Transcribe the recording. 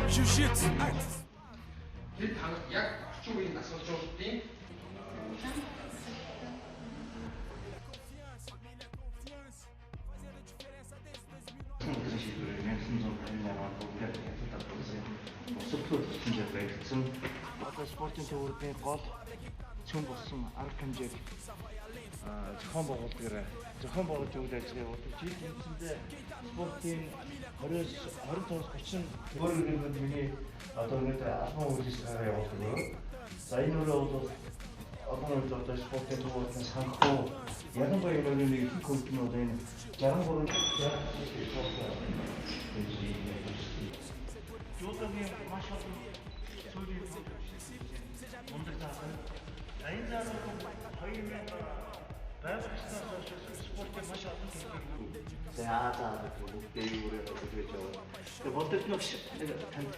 Jiu-jitsu. 그 약 орчин үеийн насвалжуулалтын 그런 식으로 맹승전 관련하고 우리가 계속 보세요. 스포츠 진짜 байсан. Одоо спортын төвөрний гол цөм болсон арга хэмжээг зохион байгуулж өгөх ажлыг удирдах жил тэмцэндээ спортын 20-25-30 төвөргөнд миний одоо өнөөдөр албан үйлчлэгээ явуулдаг юм. За энэ үрээ бол албан үйлчлэл спортын төвөрний санхүү ялангуяа энэ нэг их компаниуд энэ 63 Жуулгийн маш олон сүүлийн мундаг таасан. Энэ зэрэг 2000 байгууллагаас спортын маш олон төлөвлөгөө. За бүгдээ юу яриад өгч байгаа. Тэгээ боддог нь танд